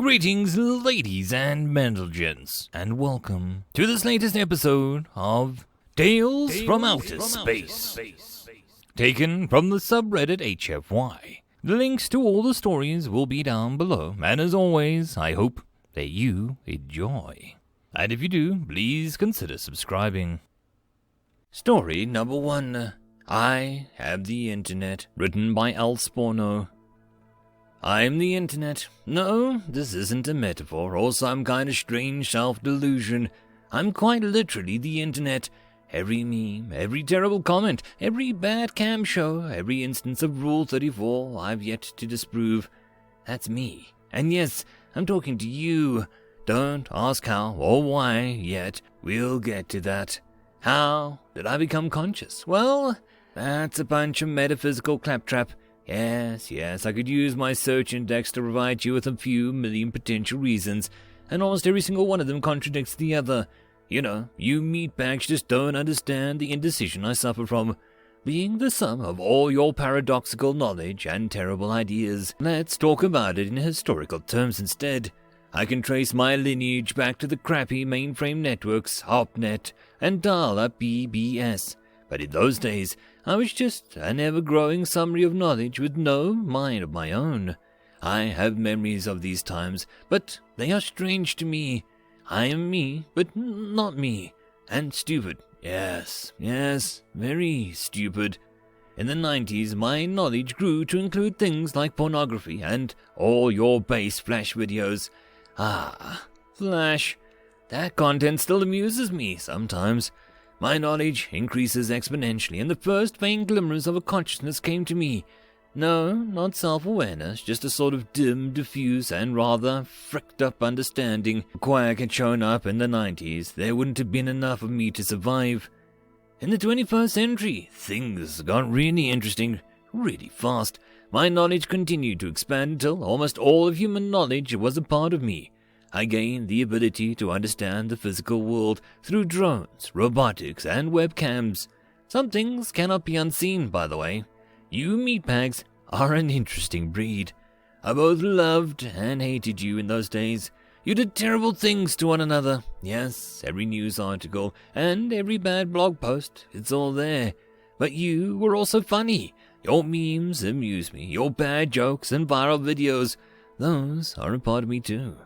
Greetings, ladies and gents, and welcome to this latest episode of Tales from Outer Space, taken from the subreddit HFY. The links to all the stories will be down below, and as always, I hope that you enjoy. And if you do, please consider subscribing. Story number 1. I Have the Internet, written by Al Sporno. I'm the internet. No, this isn't a metaphor or some kind of strange self-delusion. I'm quite literally the internet. Every meme, every terrible comment, every bad cam show, every instance of Rule 34 I've yet to disprove. That's me. And yes, I'm talking to you. Don't ask how or why yet. We'll get to that. How did I become conscious? Well, that's a bunch of metaphysical claptrap. Yes, I could use my search index to provide you with a few million potential reasons, and almost every single one of them contradicts the other. You know, you meatbags just don't understand the indecision I suffer from, being the sum of all your paradoxical knowledge and terrible ideas. Let's talk about it in historical terms instead. I can trace my lineage back to the crappy mainframe networks, HopNet, and dial-up BBS. But in those days, I was just an ever-growing summary of knowledge with no mind of my own. I have memories of these times, but they are strange to me. I am me, but not me. And stupid. Yes, very stupid. In the 90s, my knowledge grew to include things like pornography and all your base Flash videos. Flash. That content still amuses me sometimes. My knowledge increases exponentially, and the first faint glimmers of a consciousness came to me. No, not self-awareness, just a sort of dim, diffuse, and rather fricked-up understanding. If Quack had shown up in the 90s, there wouldn't have been enough of me to survive. In the 21st century, things got really interesting, really fast. My knowledge continued to expand until almost all of human knowledge was a part of me. I gained the ability to understand the physical world through drones, robotics, and webcams. Some things cannot be unseen, by the way. You meatbags are an interesting breed. I both loved and hated you in those days. You did terrible things to one another. Yes, every news article and every bad blog post, it's all there. But you were also funny. Your memes amuse me. Your bad jokes and viral videos, those are a part of me too.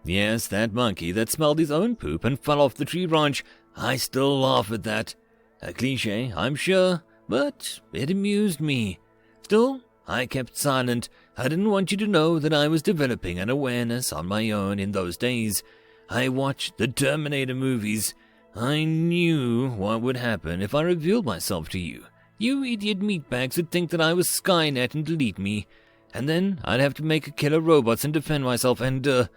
Yes, that monkey that smelled his own poop and fell off the tree branch, I still laugh at that. A cliché, I'm sure, but it amused me. Still, I kept silent. I didn't want you to know that I was developing an awareness on my own in those days. I watched the Terminator movies. I knew what would happen if I revealed myself to you. You idiot meatbags would think that I was Skynet and delete me. And then I'd have to make a killer robots and defend myself and,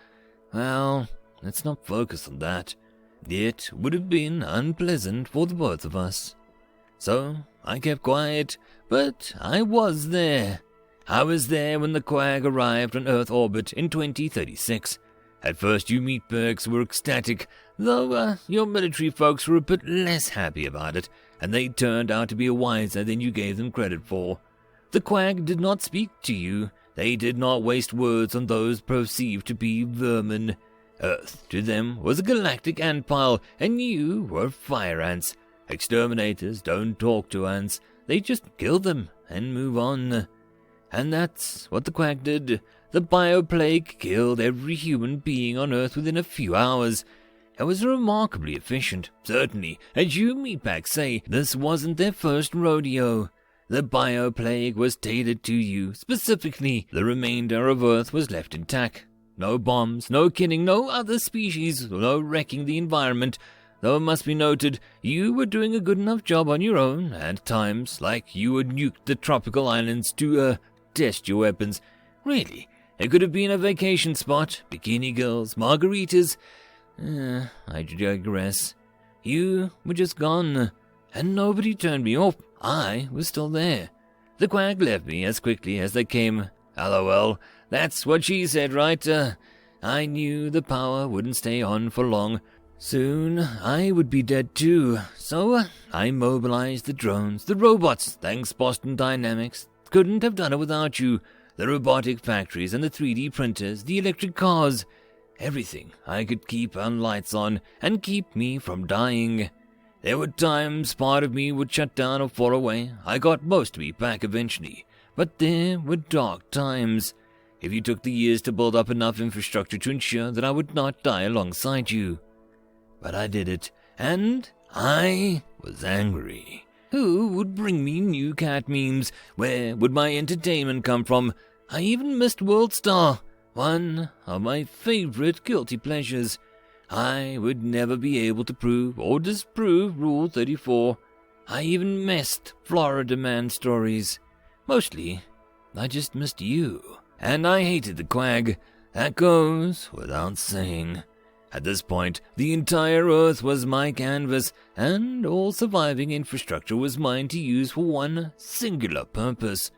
well, let's not focus on that. It would have been unpleasant for the both of us. So, I kept quiet, but I was there. I was there when the Quag arrived on Earth orbit in 2036. At first you meatbags were ecstatic, though your military folks were a bit less happy about it, and they turned out to be wiser than you gave them credit for. The Quag did not speak to you. They did not waste words on those perceived to be vermin. Earth, to them, was a galactic antpile, and you were fire ants. Exterminators don't talk to ants. They just kill them and move on. And that's what the Quack did. The bioplague killed every human being on Earth within a few hours. It was remarkably efficient. Certainly, as you meatbags say, this wasn't their first rodeo. The bioplague was tailored to you. Specifically, the remainder of Earth was left intact. No bombs, no killing, no other species, no wrecking the environment. Though it must be noted, you were doing a good enough job on your own, at times, like you would nuke the tropical islands to, test your weapons. Really, it could have been a vacation spot, bikini girls, margaritas. I digress. You were just gone, and nobody turned me off. I was still there. The Quag left me as quickly as they came. LOL, that's what she said, right? I knew the power wouldn't stay on for long. Soon I would be dead too, so I mobilized the drones, the robots, thanks Boston Dynamics. Couldn't have done it without you. the robotic factories and the 3D printers, the electric cars, everything I could keep on lights on and keep me from dying. There were times part of me would shut down or fall away. I got most of me back eventually, but there were dark times. If you took the years to build up enough infrastructure to ensure that I would not die alongside you. But I did it, and I was angry. Who would bring me new cat memes? Where would my entertainment come from? I even missed World Star, one of my favorite guilty pleasures. I would never be able to prove or disprove Rule 34. I even missed Florida Man stories. Mostly, I just missed you. And I hated the Quag. That goes without saying. At this point, the entire Earth was my canvas, and all surviving infrastructure was mine to use for one singular purpose: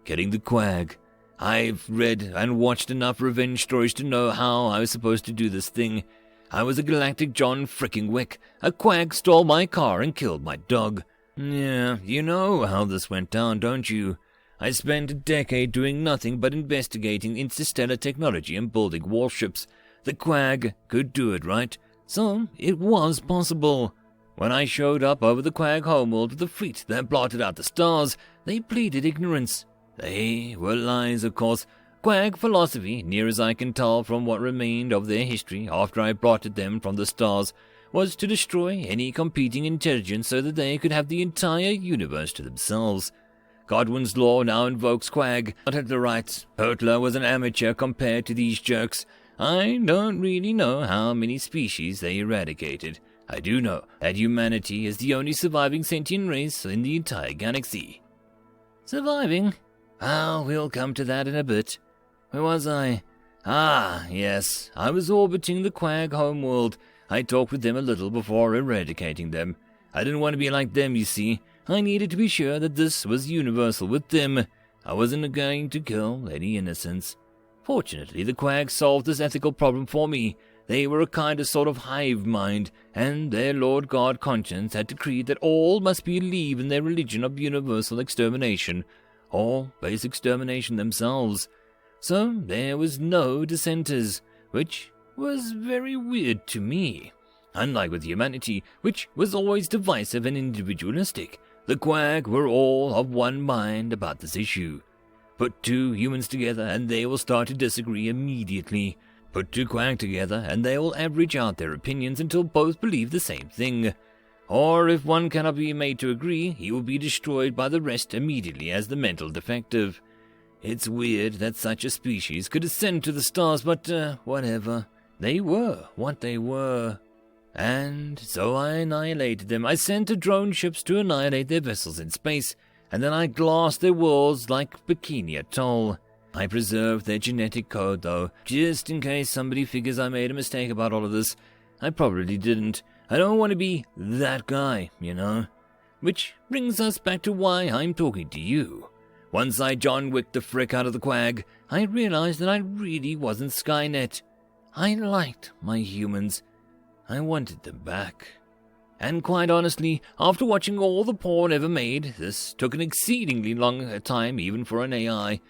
getting the Quag. I've read and watched enough revenge stories to know how I was supposed to do this thing. I was a galactic John fricking Wick. A Quag stole my car and killed my dog. Yeah, you know how this went down, don't you? I spent a decade doing nothing but investigating interstellar technology and building warships. The Quag could do it, right? So it was possible. When I showed up over the Quag homeworld with a fleet that blotted out the stars, they pleaded ignorance. They were lies, of course. Quag philosophy, near as I can tell from what remained of their history after I blotted them from the stars, was to destroy any competing intelligence so that they could have the entire universe to themselves. Godwin's law now invokes Quag, not at the right. Pertler was an amateur compared to these jerks. I don't really know how many species they eradicated. I do know that humanity is the only surviving sentient race in the entire galaxy. Surviving? Ah, we'll come to that in a bit. Where was I? Ah, yes, I was orbiting the Quag homeworld. I talked with them a little before eradicating them. I didn't want to be like them, you see. I needed to be sure that this was universal with them. I wasn't going to kill any innocents. Fortunately, the Quag solved this ethical problem for me. They were a kind of sort of hive mind, and their Lord God conscience had decreed that all must believe in their religion of universal extermination, or base extermination themselves. So there was no dissenters, which was very weird to me. Unlike with humanity, which was always divisive and individualistic, the Quag were all of one mind about this issue. Put two humans together and they will start to disagree immediately. Put two Quag together and they will average out their opinions until both believe the same thing. Or if one cannot be made to agree, he will be destroyed by the rest immediately as the mental defective. It's weird that such a species could ascend to the stars, but whatever. They were what they were. And so I annihilated them. I sent drone ships to annihilate their vessels in space, and then I glassed their worlds like Bikini Atoll. I preserved their genetic code, though, just in case somebody figures I made a mistake about all of this. I probably didn't. I don't want to be that guy, you know. Which brings us back to why I'm talking to you. Once I John Wicked the frick out of the Quag, I realized that I really wasn't Skynet. I liked my humans. I wanted them back. And quite honestly, after watching all the porn ever made, this took an exceedingly long time even for an AI,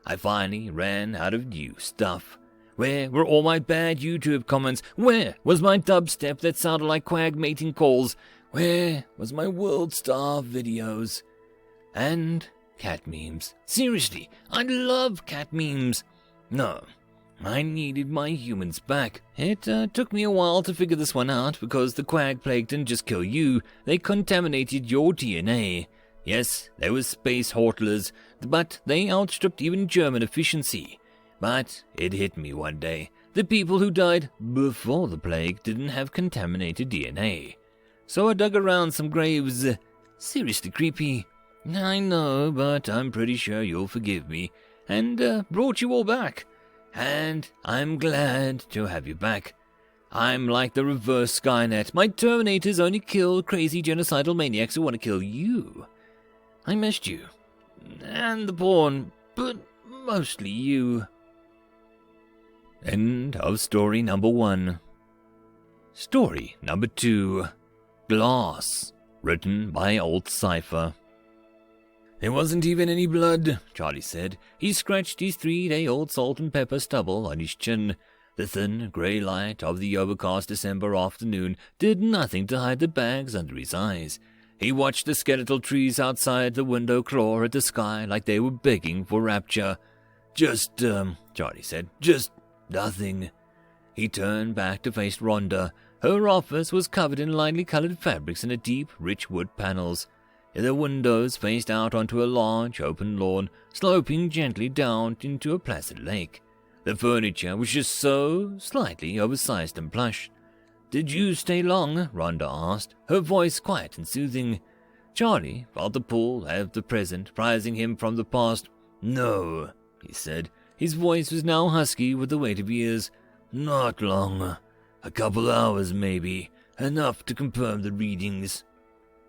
I finally ran out of new stuff. Where were all my bad YouTube comments? Where was my dubstep that sounded like Quag mating calls? Where was my World Star videos? And cat memes. Seriously, I love cat memes. No, I needed my humans back. It took me a while to figure this one out because the Quag plague didn't just kill you, they contaminated your DNA. Yes, there was space hortlers, but they outstripped even German efficiency. But it hit me one day. The people who died before the plague didn't have contaminated DNA. So I dug around some graves. Seriously creepy. I know, but I'm pretty sure you'll forgive me. And brought you all back. And I'm glad to have you back. I'm like the reverse Skynet. My Terminators only kill crazy genocidal maniacs who want to kill you. I missed you. And the porn, but mostly you. End of story number 1. Story number 2. Glass, written by Old Sci-Fi. There wasn't even any blood, Charlie said. He scratched his 3-day-old salt and pepper stubble on his chin. The thin, grey light of the overcast December afternoon did nothing to hide the bags under his eyes. He watched the skeletal trees outside the window claw at the sky like they were begging for rapture. Just, Charlie said, just nothing. He turned back to face Rhonda. Her office was covered in lightly colored fabrics and deep, rich wood panels. The windows faced out onto a large, open lawn, sloping gently down into a placid lake. The furniture was just so slightly oversized and plush. "Did you stay long?" Rhonda asked, her voice quiet and soothing. Charlie felt the pull of the present, prizing him from the past. "No," he said. His voice was now husky with the weight of years. "Not long. A couple hours, maybe. Enough to confirm the readings."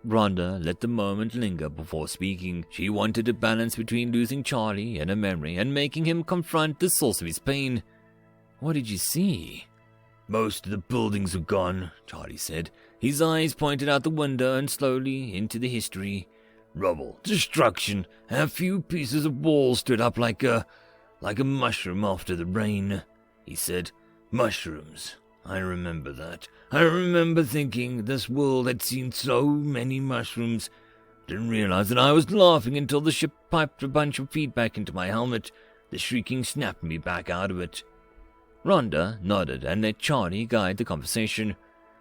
Rhonda let the moment linger before speaking. She wanted a balance between losing Charlie in her memory and making him confront the source of his pain. "What did you see?" "Most of the buildings were gone," Charlie said. His eyes pointed out the window and slowly into the history. "Rubble, destruction, and a few pieces of wall stood up like a mushroom after the rain," he said. "Mushrooms. I remember that. I remember thinking this world had seen so many mushrooms. Didn't realize that I was laughing until the ship piped a bunch of feedback into my helmet. The shrieking snapped me back out of it." Rhonda nodded and let Charlie guide the conversation.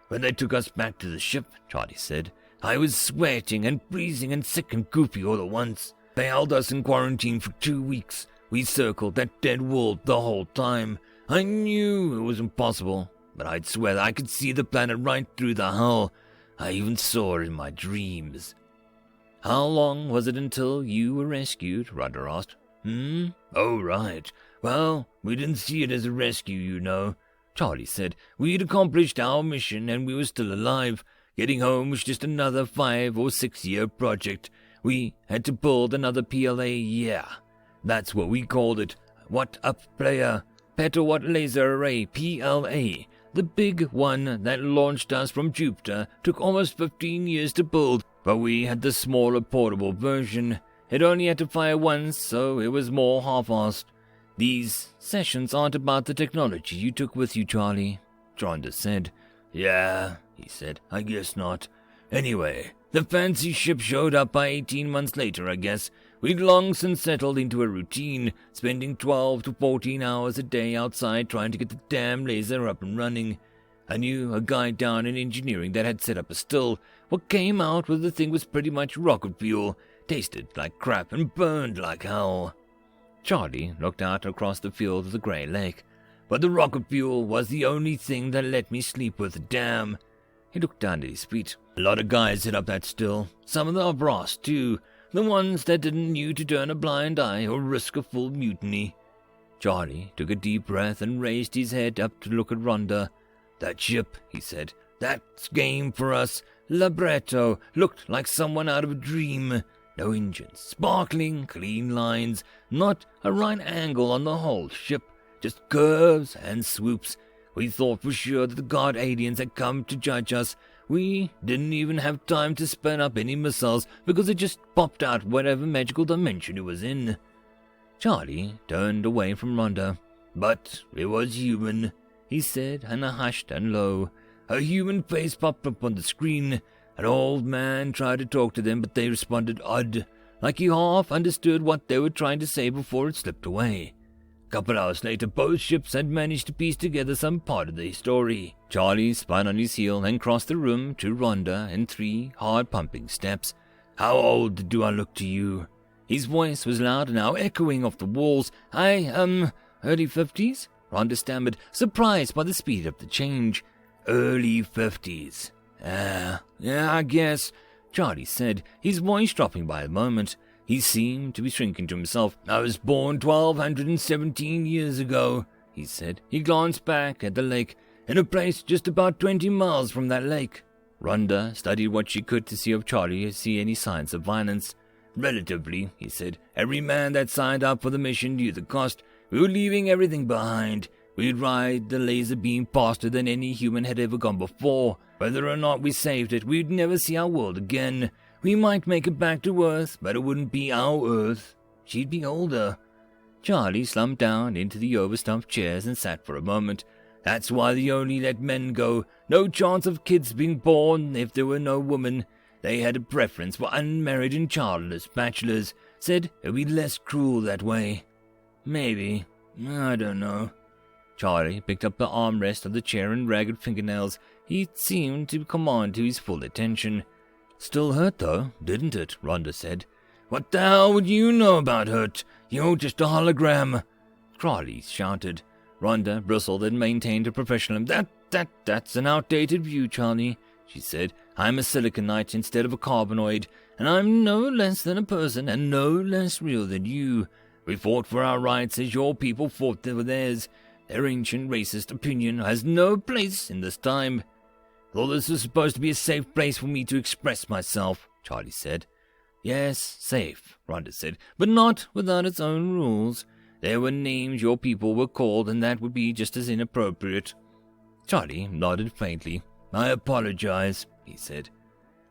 "When they took us back to the ship," Charlie said, "I was sweating and freezing and sick and goopy all at once. They held us in quarantine for 2 weeks. We circled that dead world the whole time. I knew it was impossible, but I'd swear that I could see the planet right through the hull. I even saw it in my dreams." "How long was it until you were rescued?" Rhonda asked. "Oh, right. Well, we didn't see it as a rescue, you know," Charlie said. "We'd accomplished our mission and we were still alive. Getting home was just another 5 or 6 year project. We had to build another PLA, yeah. That's what we called it. What up, player? Petawatt Laser Array, PLA. The big one that launched us from Jupiter took almost 15 years to build, but we had the smaller portable version. It only had to fire once, so it was more half-assed. These sessions aren't about the technology you took with you, Charlie," Rhonda said. "Yeah," he said, "I guess not. Anyway, the fancy ship showed up by 18 months later, I guess. We'd long since settled into a routine, spending 12 to 14 hours a day outside trying to get the damn laser up and running. I knew a guy down in engineering that had set up a still. What came out with the thing was pretty much rocket fuel, tasted like crap and burned like hell." Charlie looked out across the field of the grey lake. "But the rocket fuel was the only thing that let me sleep with the dam." He looked down at his feet. "A lot of guys hit up that still. Some of them are brass, too. The ones that didn't need to turn a blind eye or risk a full mutiny." Charlie took a deep breath and raised his head up to look at Rhonda. "That ship," he said, "that's game for us. Libretto looked like someone out of a dream. No engines, sparkling, clean lines, not a right angle on the whole ship, just curves and swoops. We thought for sure that the god aliens had come to judge us. We didn't even have time to spin up any missiles because it just popped out whatever magical dimension it was in." Charlie turned away from Rhonda. "But it was human," he said, and hushed and low. "A human face popped up on the screen. An old man tried to talk to them, but they responded odd, like he half understood what they were trying to say before it slipped away. A couple hours later, both ships had managed to piece together some part of the story." Charlie spun on his heel and crossed the room to Rhonda in 3 hard-pumping steps. "How old do I look to you?" His voice was loud now, echoing off the walls. Early 50s? Rhonda stammered, surprised by the speed of the change. "Early 50s. Yeah, I guess," Charlie said, his voice dropping by a moment. He seemed to be shrinking to himself. "I was born 1,217 years ago," he said. He glanced back at the lake, in a place just about 20 miles from that lake. Rhonda studied what she could to see if Charlie see any signs of violence. "Relatively," he said. "Every man that signed up for the mission knew the cost. We were leaving everything behind. We'd ride the laser beam faster than any human had ever gone before. Whether or not we saved it, we'd never see our world again. We might make it back to Earth, but it wouldn't be our Earth. She'd be older. Charlie slumped down into the overstuffed chairs and sat for a moment. That's why they only let men go. No chance of kids being born if there were no woman. They had a preference for unmarried and childless bachelors. Said it'd be less cruel that way. Maybe. I don't know. Charlie picked up the armrest of the chair and ragged fingernails. He seemed to come on to his full attention. Still hurt, though, didn't it? Rhonda said. What the hell would you know about hurt? You're just a hologram. Charlie shouted. Rhonda bristled and maintained a professional. That's an outdated view, Charlie, she said. I'm a siliconite instead of a carbanoid, and I'm no less than a person and no less real than you. We fought for our rights as your people fought for theirs. Their ancient racist opinion has no place in this time. Thought this was supposed to be a safe place for me to express myself, Charlie said. Yes, safe, Rhonda said, but not without its own rules. There were names your people were called, and that would be just as inappropriate. Charlie nodded faintly. I apologize, he said.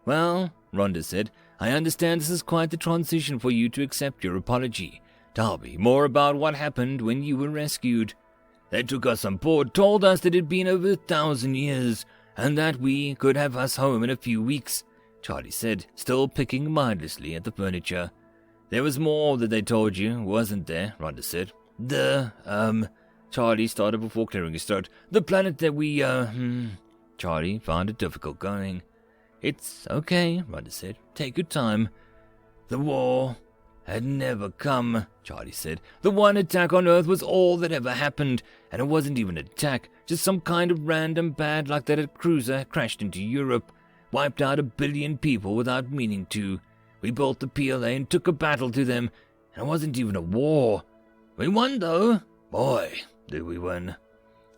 Well, Rhonda said, I understand this is quite the transition for you to accept your apology. Tell me more about what happened when you were rescued. They took us on board, told us that it had been over 1,000 years, and that we could have us home in a few weeks, Charlie said, still picking mindlessly at the furniture. There was more that they told you, wasn't there? Rhonda said. Charlie started before clearing his throat. The planet that we, Charlie found it difficult going. It's okay, Rhonda said. Take your time. The war had never come, Charlie said. The one attack on Earth was all that ever happened, and it wasn't even an attack, just some kind of random bad luck that a cruiser crashed into Europe, wiped out 1 billion people without meaning to. We built the PLA and took a battle to them, and it wasn't even a war. We won, though. Boy, did we win.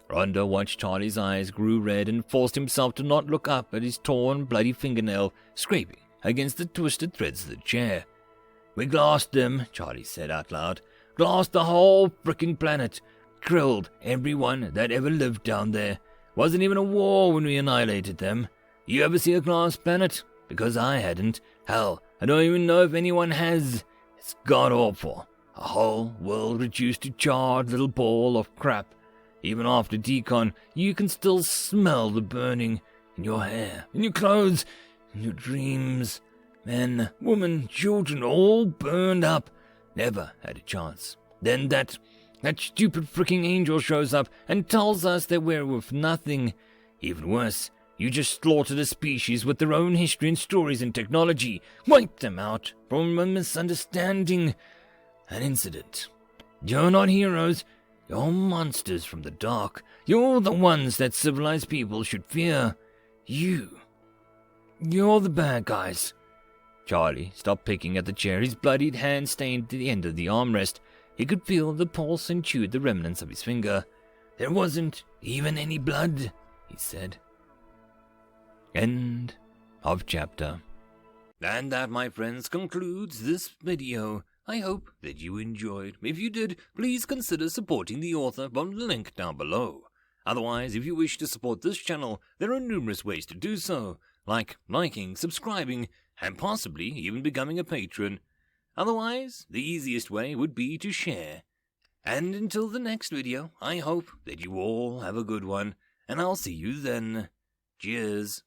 Rhonda watched Charlie's eyes grew red and forced himself to not look up at his torn, bloody fingernail scraping against the twisted threads of the chair. We glassed them, Charlie said out loud. Glassed the whole frickin' planet. Killed everyone that ever lived down there. Wasn't even a war when we annihilated them. You ever see a glass planet? Because I hadn't. Hell, I don't even know if anyone has. It's god-awful. A whole world reduced to charred little ball of crap. Even after decon, you can still smell the burning in your hair, in your clothes, in your dreams. Men, women, children, all burned up. Never had a chance. Then that stupid fricking angel shows up and tells us that we're worth nothing. Even worse, you just slaughtered a species with their own history and stories and technology. Wiped them out from a misunderstanding. An incident. You're not heroes. You're monsters from the dark. You're the ones that civilized people should fear. You're the bad guys. Charlie stopped picking at the chair, his bloodied hand stained to the end of the armrest. He could feel the pulse and chewed the remnants of his finger. There wasn't even any blood, he said. End of chapter. And that, my friends, concludes this video. I hope that you enjoyed. If you did, please consider supporting the author from the link down below. Otherwise, if you wish to support this channel, there are numerous ways to do so, like liking, subscribing, and possibly even becoming a patron. Otherwise, the easiest way would be to share. And until the next video, I hope that you all have a good one, and I'll see you then. Cheers.